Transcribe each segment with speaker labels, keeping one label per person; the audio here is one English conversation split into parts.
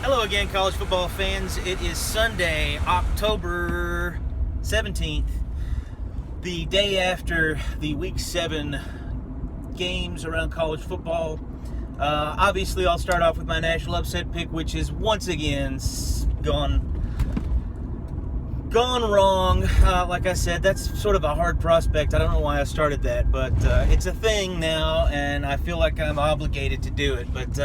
Speaker 1: Hello again, college football fans. It is Sunday, October 17th, the day after the Week 7 games around college football. Obviously, I'll start off with my national upset pick, which is once again gone wrong. Like I said, that's sort of a hard prospect. I don't know why I started that, but it's a thing now, and I feel like I'm obligated to do it. But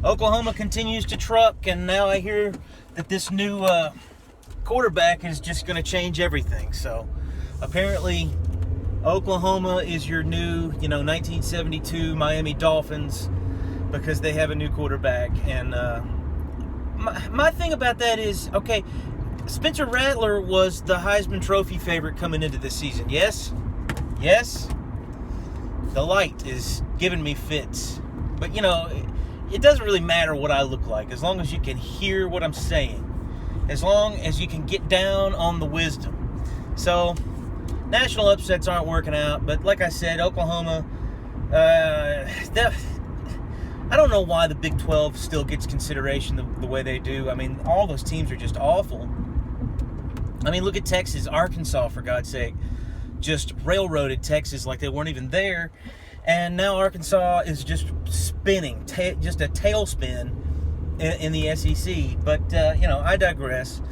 Speaker 1: Oklahoma continues to truck, and now I hear that this new quarterback is just going to change everything. So apparently Oklahoma is your new, 1972 Miami Dolphins because they have a new quarterback. And my thing about that is, okay, Spencer Rattler was the Heisman Trophy favorite coming into this season. Yes. The light is giving me fits. But, it doesn't really matter what I look like as long as you can hear what I'm saying. As long as you can get down on the wisdom. So, national upsets aren't working out. But like I said, Oklahoma, I don't know why the Big 12 still gets consideration the way they do. I mean, all those teams are just awful. I mean, look at Texas, Arkansas, for God's sake. Just railroaded Texas like they weren't even there. And now Arkansas is just spinning, just a tailspin in the SEC. But, I digress.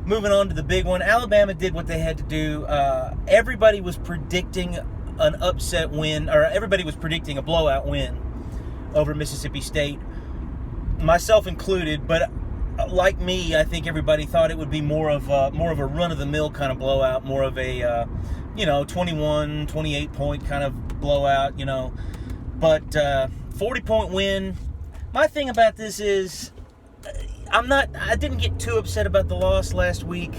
Speaker 1: Moving on to the big one. Alabama did what they had to do. Everybody was predicting an upset win, or everybody was predicting a blowout win over Mississippi State, myself included. But like me, I think everybody thought it would be more of a run-of-the-mill kind of blowout, more of a 21, 28-point kind of blowout, But 40-point win. My thing about this is I didn't get too upset about the loss last week,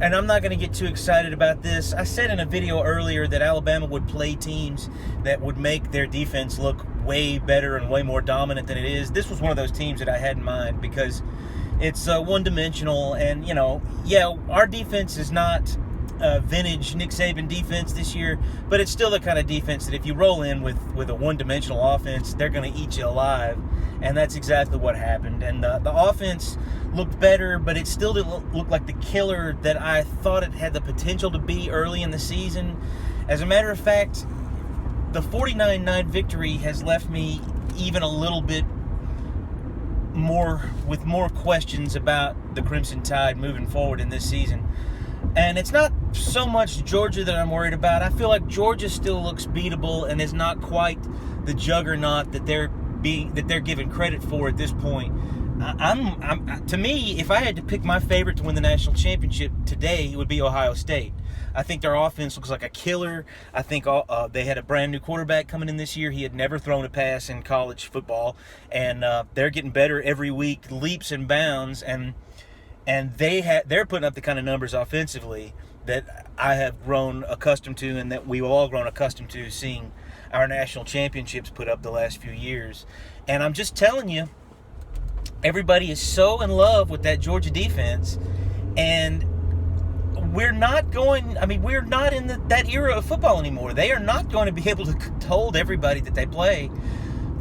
Speaker 1: and I'm not going to get too excited about this. I said in a video earlier that Alabama would play teams that would make their defense look way better and way more dominant than it is. This was one of those teams that I had in mind because it's one-dimensional, and, our defense is not vintage Nick Saban defense this year, but it's still the kind of defense that if you roll in with a one-dimensional offense, they're going to eat you alive, and that's exactly what happened. And the offense looked better, but it still didn't look like the killer that I thought it had the potential to be early in the season. As a matter of fact, the 49-9 victory has left me even a little bit with more questions about the Crimson Tide moving forward in this season. And it's not so much Georgia that I'm worried about. I feel like Georgia still looks beatable and is not quite the juggernaut that they're given credit for at this point. To me, if I had to pick my favorite to win the national championship today, it would be Ohio State. I think their offense looks like a killer. I think they had a brand new quarterback coming in this year. He had never thrown a pass in college football, and they're getting better every week, leaps and bounds, and they're putting up the kind of numbers offensively that I have grown accustomed to, and that we've all grown accustomed to seeing our national championships put up the last few years. And I'm just telling you, everybody is so in love with that Georgia defense, and we're not in that era of football anymore. They are not going to be able to hold everybody that they play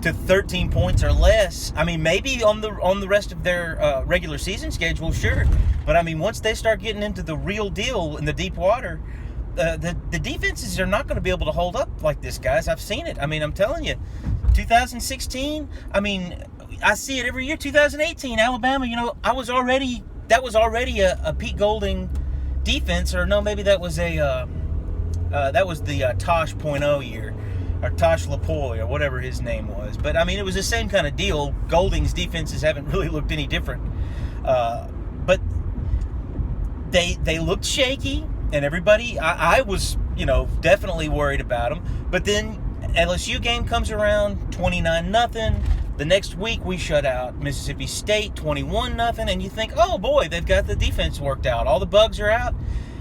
Speaker 1: to 13 points or less. I mean, maybe on the rest of their regular season schedule, sure. But, once they start getting into the real deal in the deep water, the defenses are not going to be able to hold up like this, guys. I've seen it. I'm telling you. 2016, I see it every year. 2018, Alabama, that was already a Pete Golding defense, or no, maybe that was the Tosh .0 year, or Tosh Lapoy, or whatever his name was. But it was the same kind of deal. Golding's defenses haven't really looked any different, but they looked shaky, and everybody, I was definitely worried about them. But then LSU game comes around, 29-0. The next week, we shut out Mississippi State 21-0, and you think, oh boy, they've got the defense worked out. All the bugs are out,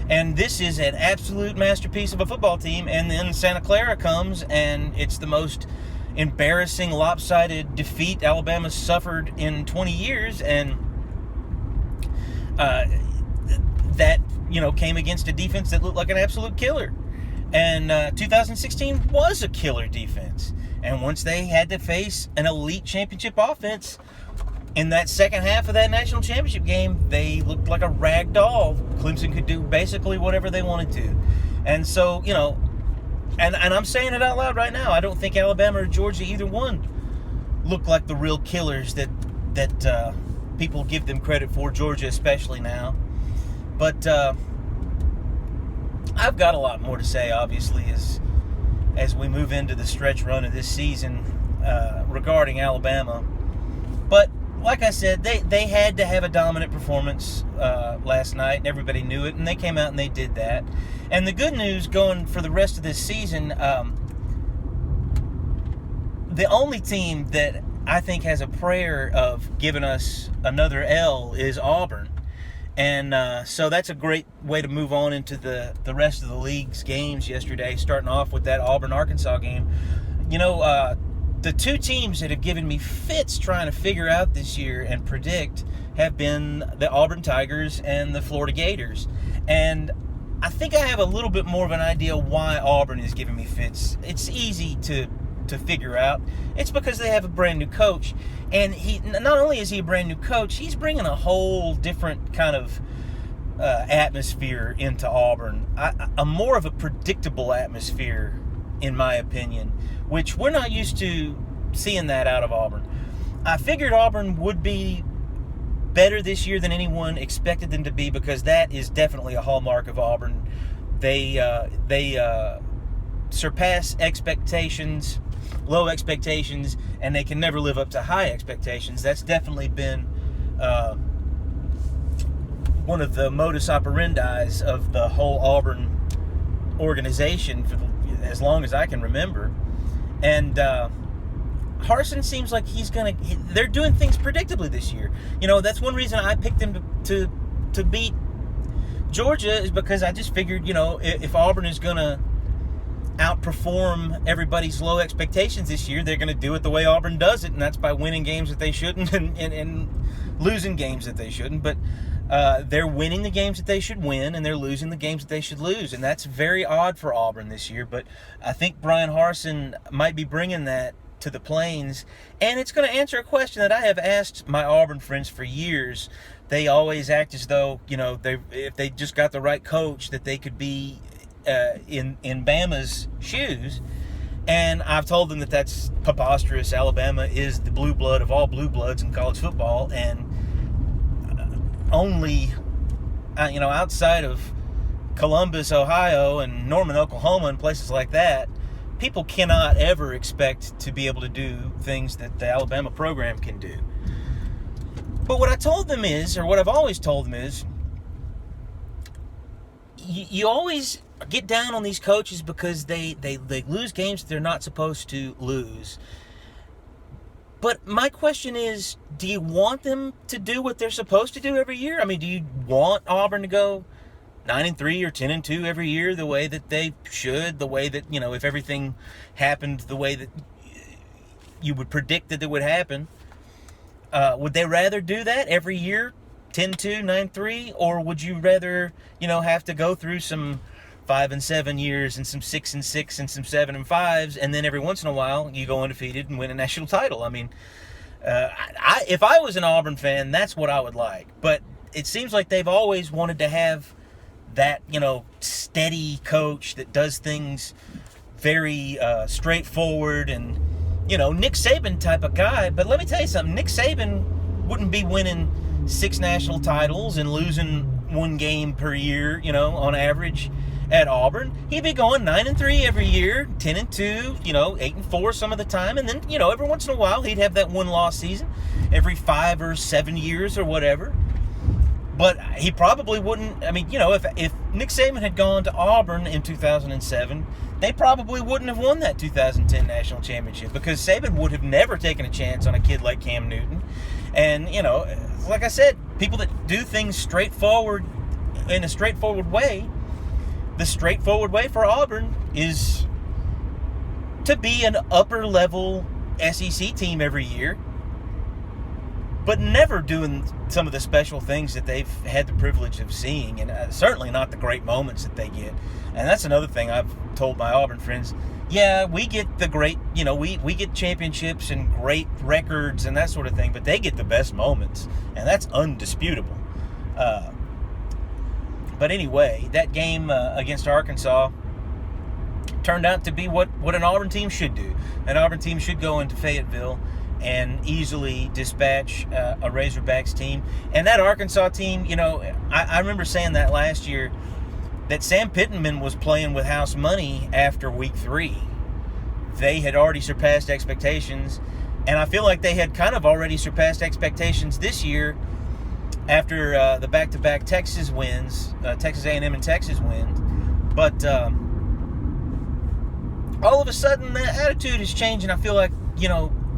Speaker 1: and this is an absolute masterpiece of a football team. And then Santa Clara comes, and it's the most embarrassing, lopsided defeat Alabama's suffered in 20 years, and that came against a defense that looked like an absolute killer. And 2016 was a killer defense. And once they had to face an elite championship offense, in that second half of that national championship game, they looked like a rag doll. Clemson could do basically whatever they wanted to. And so, and I'm saying it out loud right now, I don't think Alabama or Georgia, either one, look like the real killers that people give them credit for, Georgia especially now. But I've got a lot more to say, obviously, as we move into the stretch run of this season regarding Alabama. But like I said, they had to have a dominant performance last night, and everybody knew it, and they came out and they did that. And the good news going for the rest of this season, the only team that I think has a prayer of giving us another L is Auburn. And so that's a great way to move on into the rest of the league's games yesterday, starting off with that Auburn-Arkansas game. The two teams that have given me fits trying to figure out this year and predict have been the Auburn Tigers and the Florida Gators. And I think I have a little bit more of an idea why Auburn is giving me fits. It's easy to figure out. It's because they have a brand new coach. And he not only is he a brand new coach, he's bringing a whole different kind of atmosphere into Auburn. A more of a predictable atmosphere, in my opinion, which we're not used to seeing that out of Auburn. I figured Auburn would be better this year than anyone expected them to be, because that is definitely a hallmark of Auburn. They surpass expectations, low expectations, and they can never live up to high expectations. That's definitely been one of the modus operandi of the whole Auburn organization for as long as I can remember. And Harsin seems like they're doing things predictably this year. That's one reason I picked them to beat Georgia, is because I just figured, if Auburn is going to outperform everybody's low expectations this year, they're going to do it the way Auburn does it, and that's by winning games that they shouldn't and losing games that they shouldn't. But they're winning the games that they should win, and they're losing the games that they should lose, and that's very odd for Auburn this year. But I think Brian Harsin might be bringing that to the Plains, and it's going to answer a question that I have asked my Auburn friends for years. They always act as though, if they just got the right coach, that they could be in Bama's shoes. And I've told them that that's preposterous. Alabama is the blue blood of all blue bloods in college football, and only, outside of Columbus, Ohio, and Norman, Oklahoma, and places like that, people cannot ever expect to be able to do things that the Alabama program can do. But what I told them is, or what I've always told them is, you always get down on these coaches because they lose games that they're not supposed to lose. But my question is, do you want them to do what they're supposed to do every year? I mean, do you want Auburn to go 9-3 or 10-2 every year, the way that they should, the way that, if everything happened the way that you would predict that it would happen? Would they rather do that every year, 10-2, 9-3, or would you rather, have to go through some 5-7 years and some 6-6 and some 7-5s, and then every once in a while you go undefeated and win a national title? I mean, if I was an Auburn fan, that's what I would like. But it seems like they've always wanted to have that, steady coach that does things very straightforward and, Nick Saban type of guy. But let me tell you something, Nick Saban wouldn't be winning 6 national titles and losing 1 game per year, on average at Auburn. He'd be going 9-3 every year, 10-2, 8-4 some of the time, and then, every once in a while he'd have that 1-loss season every 5 or 7 years or whatever. But he probably wouldn't. I mean, if Nick Saban had gone to Auburn in 2007, they probably wouldn't have won that 2010 national championship, because Saban would have never taken a chance on a kid like Cam Newton. And, like I said, people that do things straightforward in a straightforward way, the straightforward way for Auburn is to be an upper-level SEC team every year, but never doing some of the special things that they've had the privilege of seeing, and certainly not the great moments that they get. And that's another thing I've told my Auburn friends. Yeah, we get the great we get championships and great records and that sort of thing, but they get the best moments, and that's undisputable. But anyway, that game against Arkansas turned out to be what an Auburn team should do. An Auburn team should go into Fayetteville and easily dispatch a Razorbacks team. And that Arkansas team, I remember saying that last year, that Sam Pittman was playing with house money after week 3. They had already surpassed expectations, and I feel like they had kind of already surpassed expectations this year after the back-to-back Texas wins, Texas A&M and Texas wins. But all of a sudden, the attitude is changing. I feel like,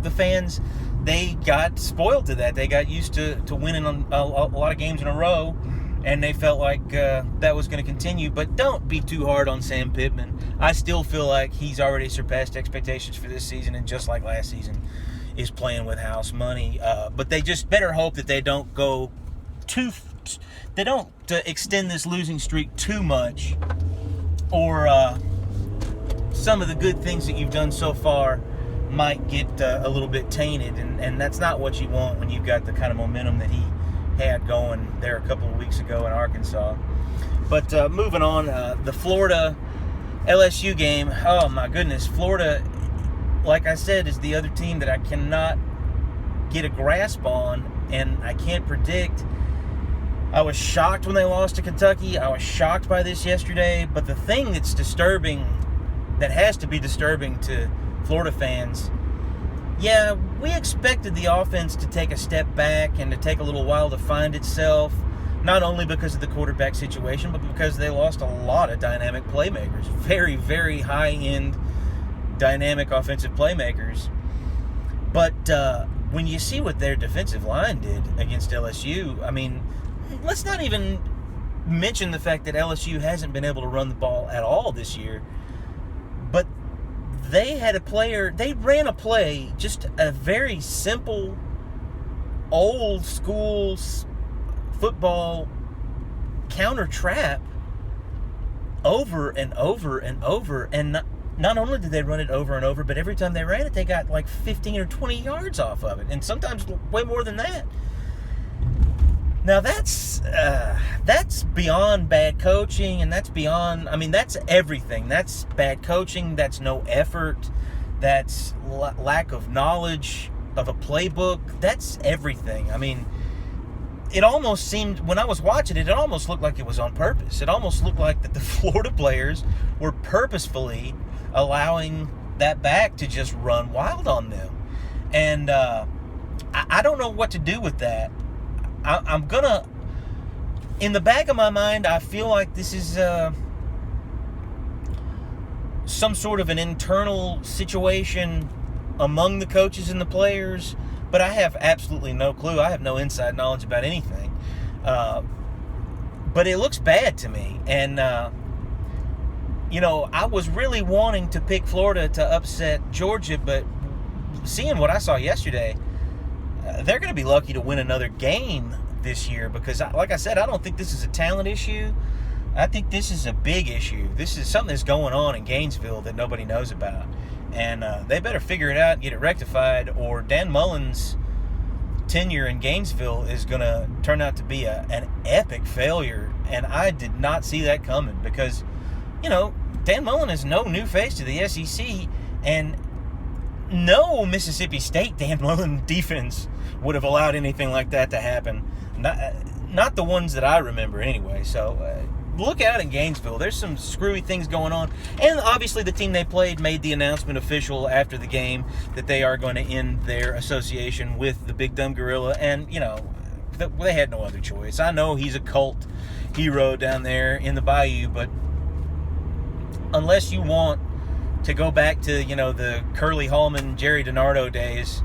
Speaker 1: the fans, they got spoiled to that. They got used to winning a lot of games in a row, and they felt like that was going to continue. But don't be too hard on Sam Pittman. I still feel like he's already surpassed expectations for this season, and just like last season, is playing with house money. But they just better hope that they don't go they don't extend this losing streak too much, or some of the good things that you've done so far might get a little bit tainted, and that's not what you want when you've got the kind of momentum that he had going there a couple of weeks ago in Arkansas. But moving on, the Florida LSU game, oh my goodness, Florida, like I said, is the other team that I cannot get a grasp on, and I can't predict. I was shocked when they lost to Kentucky. I was shocked by this yesterday, but the thing that's disturbing, that has to be disturbing to Florida fans, yeah, we expected the offense to take a step back and to take a little while to find itself, not only because of the quarterback situation, but because they lost a lot of dynamic playmakers, very, very high-end dynamic offensive playmakers. But when you see what their defensive line did against LSU, I mean, let's not even mention the fact that LSU hasn't been able to run the ball at all this year. But they ran a play, just a very simple, old school football counter trap over and over and over. And not only did they run it over and over, but every time they ran it, they got like 15 or 20 yards off of it. And sometimes way more than that. Now that's beyond bad coaching, and that's beyond, that's everything. That's bad coaching, that's no effort, that's lack of knowledge of a playbook, that's everything. It almost seemed, when I was watching it, it almost looked like it was on purpose. It almost looked like that the Florida players were purposefully allowing that back to just run wild on them. And I don't know what to do with that. I'm gonna, in the back of my mind, I feel like this is some sort of an internal situation among the coaches and the players, but I have absolutely no clue. I have no inside knowledge about anything. But it looks bad to me. And, I was really wanting to pick Florida to upset Georgia, but seeing what I saw yesterday, they're going to be lucky to win another game this year because, like I said, I don't think this is a talent issue. I think this is a big issue. This is something that's going on in Gainesville that nobody knows about. And they better figure it out and get it rectified, or Dan Mullen's tenure in Gainesville is going to turn out to be an epic failure. And I did not see that coming because, Dan Mullen is no new face to the SEC, and no Mississippi State Dan Mullen defense would have allowed anything like that to happen. Not the ones that I remember anyway. So look out in Gainesville. There's some screwy things going on. And obviously the team they played made the announcement official after the game that they are going to end their association with the Big Dumb Gorilla. And, they had no other choice. I know he's a cult hero down there in the Bayou, but unless you want to go back to, the Curly Hallman, Jerry DiNardo days,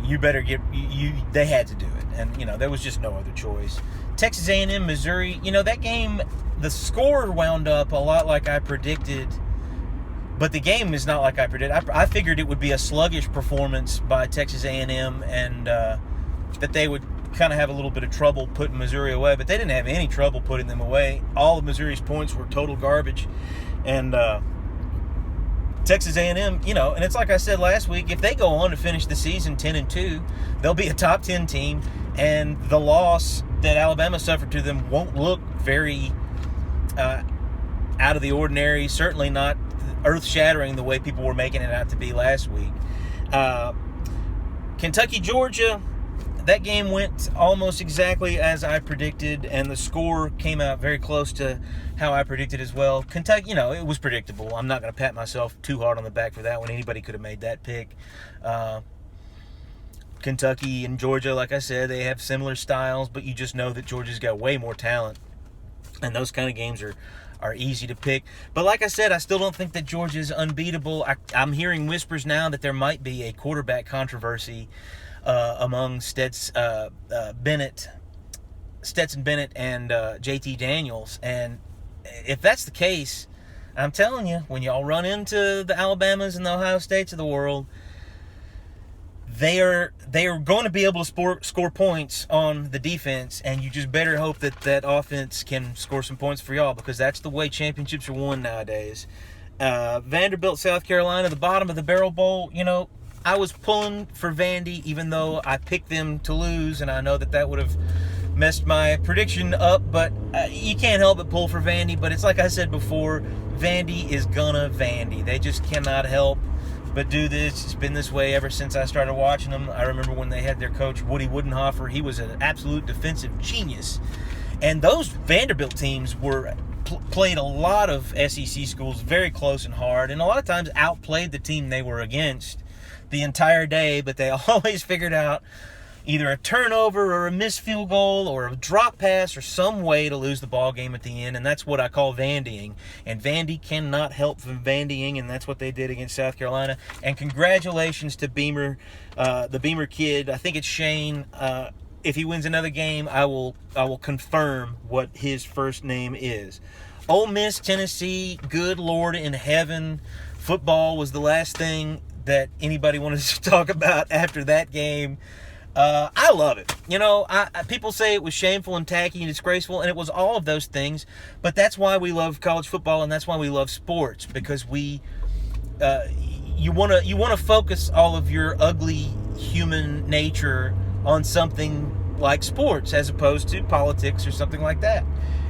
Speaker 1: you better they had to do it. And, there was just no other choice. Texas A&M, Missouri, that game, the score wound up a lot like I predicted, but the game is not like I predicted. I figured it would be a sluggish performance by Texas A&M, and that they would kind of have a little bit of trouble putting Missouri away, but they didn't have any trouble putting them away. All of Missouri's points were total garbage, and Texas A&M, you know, and it's like I said last week, if they go on to finish the season 10-2, they'll be a top 10 team, and the loss that Alabama suffered to them won't look very out of the ordinary, certainly not earth-shattering the way people were making it out to be last week. Kentucky, Georgia, that game went almost exactly as I predicted, and the score came out very close to how I predicted as well. Kentucky, you know, it was predictable. I'm not going to pat myself too hard on the back for that one. Anybody could have made that pick. Kentucky and Georgia, like I said, they have similar styles, but you just know that Georgia's got way more talent, and those kind of games are easy to pick. But like I said, I still don't think that Georgia's unbeatable. I'm hearing whispers now that there might be a quarterback controversy among Stetson Bennett and JT Daniels. And if that's the case, I'm telling you, when y'all run into the Alabamas and the Ohio States of the world, they are going to be able to score points on the defense, and you just better hope that offense can score some points for y'all, because that's the way championships are won nowadays. Vanderbilt, South Carolina, the bottom of the barrel bowl, you know, I was pulling for Vandy, even though I picked them to lose, and I know that would have messed my prediction up, but you can't help but pull for Vandy. But it's like I said before, Vandy is gonna Vandy. They just cannot help but do this. It's been this way ever since I started watching them. I remember when they had their coach, Woody Woodenhofer. He was an absolute defensive genius. And those Vanderbilt teams played a lot of SEC schools very close and hard, and a lot of times outplayed the team they were against the entire day, but they always figured out either a turnover or a missed field goal or a drop pass or some way to lose the ball game at the end, and that's what I call Vandying. And Vandy cannot help from Vandying, and that's what they did against South Carolina. And congratulations to Beamer, the Beamer kid. I think it's Shane. If he wins another game, I will confirm what his first name is. Ole Miss, Tennessee, good Lord in heaven. Football was the last thing that anybody wanted to talk about after that game. I love it. You know, people say it was shameful and tacky and disgraceful, and it was all of those things. But that's why we love college football, and that's why we love sports, because you want to focus all of your ugly human nature on something like sports as opposed to politics or something like that.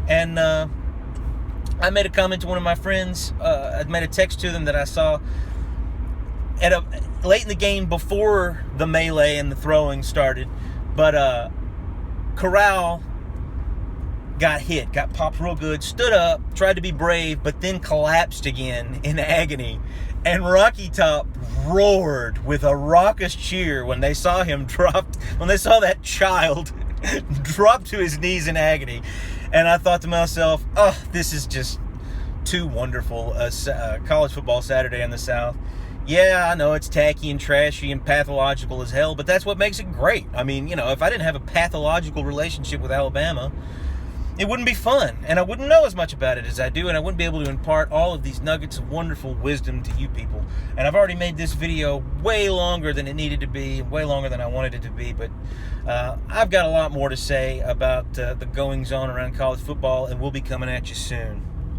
Speaker 1: And I made a comment to one of my friends. I made a text to them that I saw late in the game before the melee and the throwing started, but Corral got hit, got popped real good, stood up, tried to be brave, but then collapsed again in agony. And Rocky Top roared with a raucous cheer when they saw him when they saw that child drop to his knees in agony. And I thought to myself, oh, this is just too wonderful. College football Saturday in the South. Yeah, I know it's tacky and trashy and pathological as hell, but that's what makes it great. I mean, you know, if I didn't have a pathological relationship with Alabama, it wouldn't be fun, and I wouldn't know as much about it as I do, and I wouldn't be able to impart all of these nuggets of wonderful wisdom to you people. And I've already made this video way longer than it needed to be, way longer than I wanted it to be, but I've got a lot more to say about the goings-on around college football, and we'll be coming at you soon.